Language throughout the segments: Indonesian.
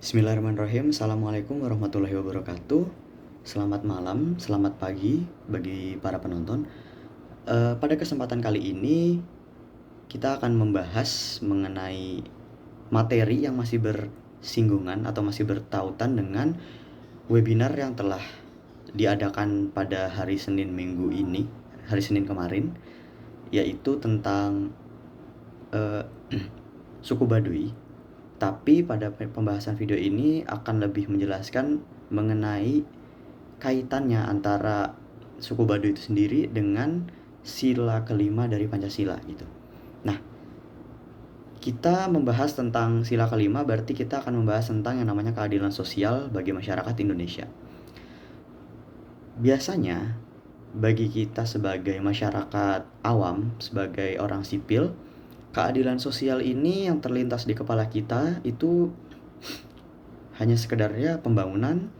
Bismillahirrahmanirrahim. Assalamualaikum warahmatullahi wabarakatuh. Selamat malam, selamat pagi bagi para penonton. Pada kesempatan kali ini kita akan membahas mengenai materi yang masih bersinggungan atau masih bertautan dengan webinar yang telah diadakan pada hari Senin hari Senin kemarin, yaitu tentang suku Baduy. Tapi pada pembahasan video ini akan lebih menjelaskan mengenai kaitannya antara suku Baduy itu sendiri dengan sila kelima dari Pancasila gitu. Nah, kita membahas tentang sila kelima berarti kita akan membahas tentang yang namanya keadilan sosial bagi masyarakat Indonesia. Biasanya bagi kita sebagai masyarakat awam, sebagai orang sipil, keadilan sosial ini yang terlintas di kepala kita itu hanya sekedarnya pembangunan,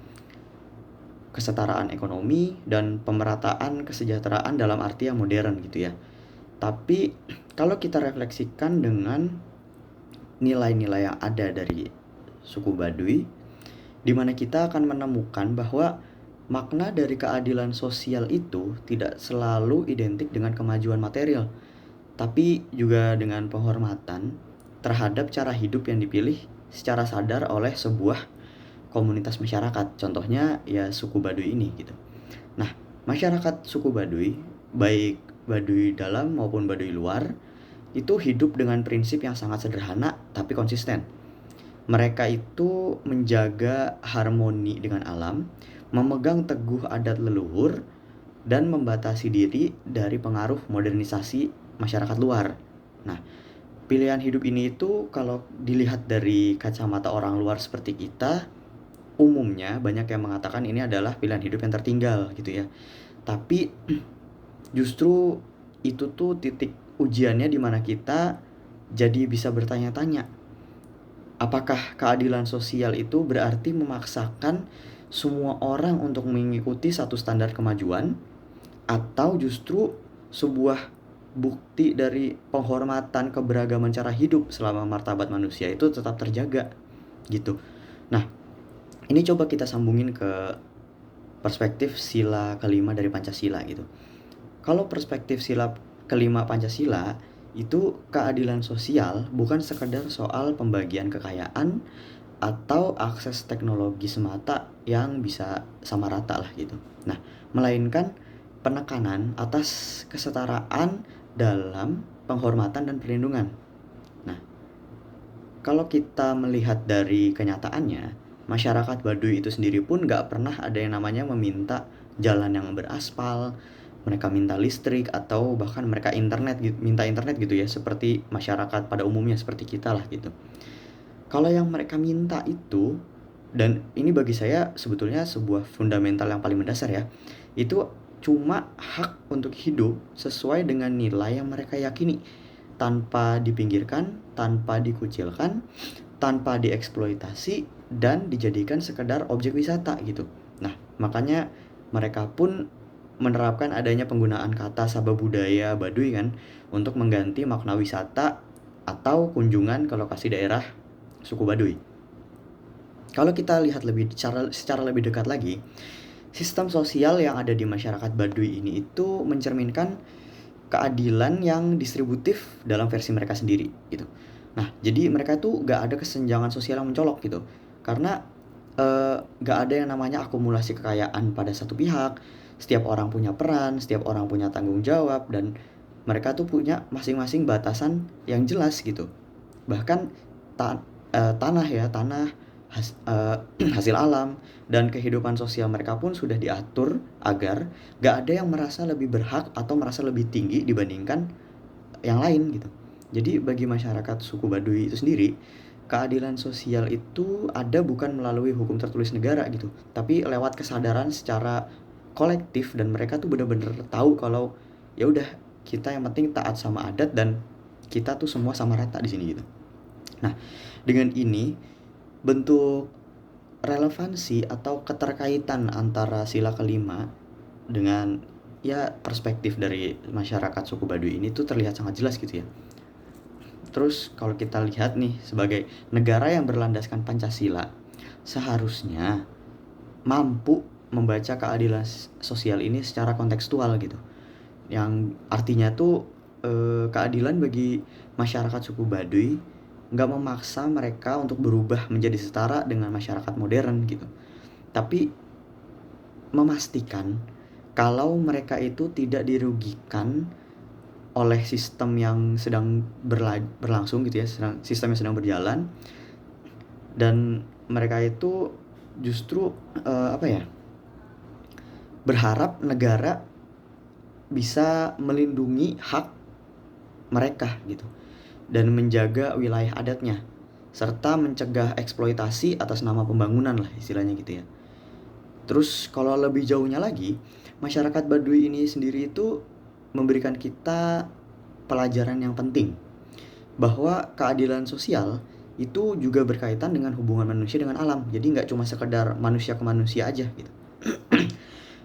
kesetaraan ekonomi, dan pemerataan kesejahteraan dalam arti yang modern gitu ya. Tapi kalau kita refleksikan dengan nilai-nilai yang ada dari suku Baduy, di mana kita akan menemukan bahwa makna dari keadilan sosial itu tidak selalu identik dengan kemajuan material, tapi juga dengan penghormatan terhadap cara hidup yang dipilih secara sadar oleh sebuah komunitas masyarakat. Contohnya ya suku Baduy ini gitu. Nah, masyarakat suku Baduy, baik Baduy dalam maupun Baduy luar, itu hidup dengan prinsip yang sangat sederhana tapi konsisten. Mereka itu menjaga harmoni dengan alam, memegang teguh adat leluhur, dan membatasi diri dari pengaruh modernisasi masyarakat luar. Nah, pilihan hidup ini itu kalau dilihat dari kacamata orang luar seperti kita, umumnya banyak yang mengatakan ini adalah pilihan hidup yang tertinggal gitu ya. Tapi justru itu tuh titik ujiannya di mana kita jadi bisa bertanya-tanya, apakah keadilan sosial itu berarti memaksakan semua orang untuk mengikuti satu standar kemajuan, atau justru sebuah bukti dari penghormatan keberagaman cara hidup selama martabat manusia itu tetap terjaga gitu. Nah, ini coba kita sambungin ke perspektif sila kelima dari Pancasila gitu. Kalau perspektif sila kelima Pancasila itu keadilan sosial bukan sekedar soal pembagian kekayaan atau akses teknologi semata yang bisa sama rata lah gitu. Nah, melainkan penekanan atas kesetaraan dalam penghormatan dan perlindungan. Nah, kalau kita melihat dari kenyataannya, masyarakat Baduy itu sendiri pun gak pernah ada yang namanya meminta jalan yang beraspal, mereka minta listrik, atau bahkan mereka minta internet gitu ya, seperti masyarakat pada umumnya, seperti kita lah gitu. Kalau yang mereka minta itu, dan ini bagi saya sebetulnya sebuah fundamental yang paling mendasar ya, itu cuma hak untuk hidup sesuai dengan nilai yang mereka yakini, tanpa dipinggirkan, tanpa dikucilkan, tanpa dieksploitasi, dan dijadikan sekedar objek wisata gitu. Nah, makanya mereka pun menerapkan adanya penggunaan kata sabah budaya Baduy kan, untuk mengganti makna wisata atau kunjungan ke lokasi daerah suku Baduy. Kalau kita lihat secara lebih dekat lagi, sistem sosial yang ada di masyarakat Baduy ini itu mencerminkan keadilan yang distributif dalam versi mereka sendiri gitu. Nah, jadi mereka tuh gak ada kesenjangan sosial yang mencolok gitu. Karena gak ada yang namanya akumulasi kekayaan pada satu pihak. Setiap orang punya peran, setiap orang punya tanggung jawab, dan mereka tuh punya masing-masing batasan yang jelas gitu. Bahkan tanah hasil alam dan kehidupan sosial mereka pun sudah diatur agar gak ada yang merasa lebih berhak atau merasa lebih tinggi dibandingkan yang lain gitu. Jadi bagi masyarakat suku Baduy itu sendiri, keadilan sosial itu ada bukan melalui hukum tertulis negara gitu, tapi lewat kesadaran secara kolektif, dan mereka tuh benar-benar tahu kalau ya udah, kita yang penting taat sama adat dan kita tuh semua sama rata di sini gitu. Nah, dengan ini bentuk relevansi atau keterkaitan antara sila kelima dengan ya perspektif dari masyarakat suku Baduy ini tuh terlihat sangat jelas gitu ya. Terus kalau kita lihat nih, sebagai negara yang berlandaskan Pancasila, seharusnya mampu membaca keadilan sosial ini secara kontekstual gitu. Yang artinya tuh keadilan bagi masyarakat suku Baduy nggak memaksa mereka untuk berubah menjadi setara dengan masyarakat modern gitu. Tapi memastikan kalau mereka itu tidak dirugikan oleh sistem yang sedang berlangsung gitu ya, sistem yang sedang berjalan, dan mereka itu justru berharap negara bisa melindungi hak mereka gitu dan menjaga wilayah adatnya serta mencegah eksploitasi atas nama pembangunan lah istilahnya gitu ya. Terus kalau lebih jauhnya lagi, masyarakat Baduy ini sendiri itu memberikan kita pelajaran yang penting bahwa keadilan sosial itu juga berkaitan dengan hubungan manusia dengan alam. Jadi nggak cuma sekedar manusia ke manusia aja gitu.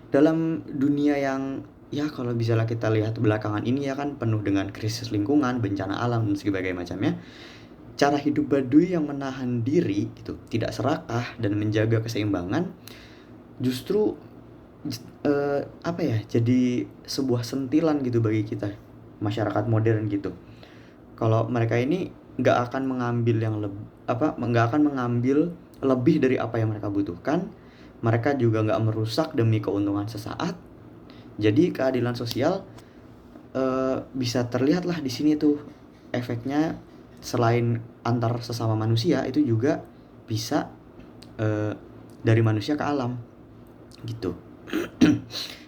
Dalam dunia yang ya kalau bisa kita lihat belakangan ini ya kan penuh dengan krisis lingkungan, bencana alam dan sebagainya macamnya. Cara hidup Baduy yang menahan diri gitu, tidak serakah dan menjaga keseimbangan justru jadi sebuah sentilan gitu bagi kita masyarakat modern gitu. Kalau mereka ini nggak akan mengambil lebih dari apa yang mereka butuhkan. Mereka juga nggak merusak demi keuntungan sesaat. Jadi keadilan sosial bisa terlihat lah di sini tuh efeknya. Selain antar sesama manusia, itu juga bisa dari manusia ke alam gitu.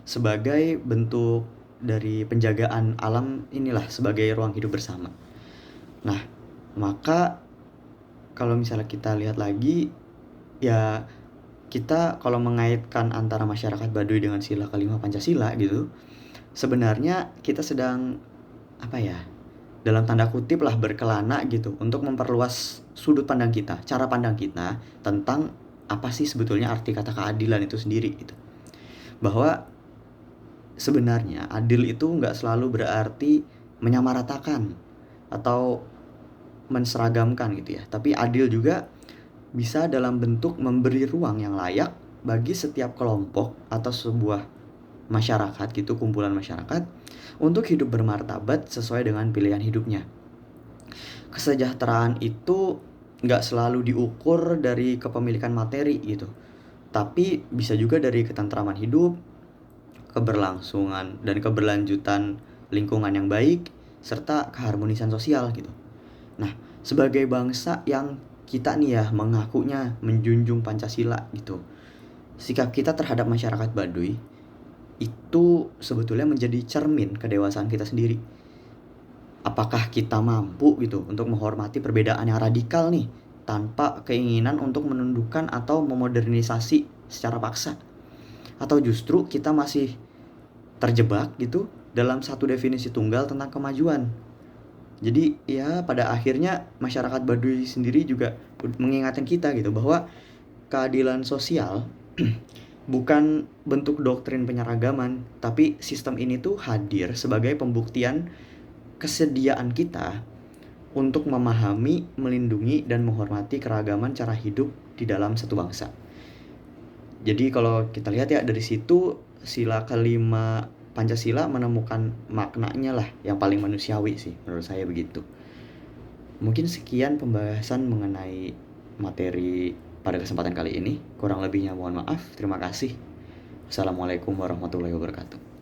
Sebagai bentuk dari penjagaan alam inilah sebagai ruang hidup bersama. Nah, maka kalau misalnya kita lihat lagi ya, kita kalau mengaitkan antara masyarakat Baduy dengan sila kelima Pancasila gitu, sebenarnya kita sedang dalam tanda kutip lah berkelana gitu untuk memperluas sudut pandang kita, cara pandang kita tentang apa sih sebetulnya arti kata keadilan itu sendiri gitu. Bahwa sebenarnya adil itu nggak selalu berarti menyamaratakan atau menseragamkan gitu ya. Tapi adil juga bisa dalam bentuk memberi ruang yang layak bagi setiap kelompok atau sebuah masyarakat gitu, kumpulan masyarakat untuk hidup bermartabat sesuai dengan pilihan hidupnya. Kesejahteraan itu nggak selalu diukur dari kepemilikan materi gitu, tapi bisa juga dari ketentraman hidup, keberlangsungan dan keberlanjutan lingkungan yang baik, serta keharmonisan sosial gitu. Nah, sebagai bangsa yang kita nih ya mengakunya menjunjung Pancasila gitu, sikap kita terhadap masyarakat Baduy itu sebetulnya menjadi cermin kedewasaan kita sendiri. Apakah kita mampu gitu untuk menghormati perbedaan yang radikal nih tanpa keinginan untuk menundukkan atau memodernisasi secara paksa? Atau justru kita masih terjebak gitu dalam satu definisi tunggal tentang kemajuan? Jadi ya pada akhirnya masyarakat Baduy sendiri juga mengingatkan kita gitu bahwa keadilan sosial bukan bentuk doktrin penyeragaman, tapi sistem ini tuh hadir sebagai pembuktian kesediaan kita untuk memahami, melindungi, dan menghormati keragaman cara hidup di dalam satu bangsa. Jadi kalau kita lihat ya dari situ, sila kelima Pancasila menemukan maknanya lah yang paling manusiawi sih, menurut saya begitu. Mungkin sekian pembahasan mengenai materi pada kesempatan kali ini. Kurang lebihnya mohon maaf. Terima kasih. Assalamualaikum warahmatullahi wabarakatuh.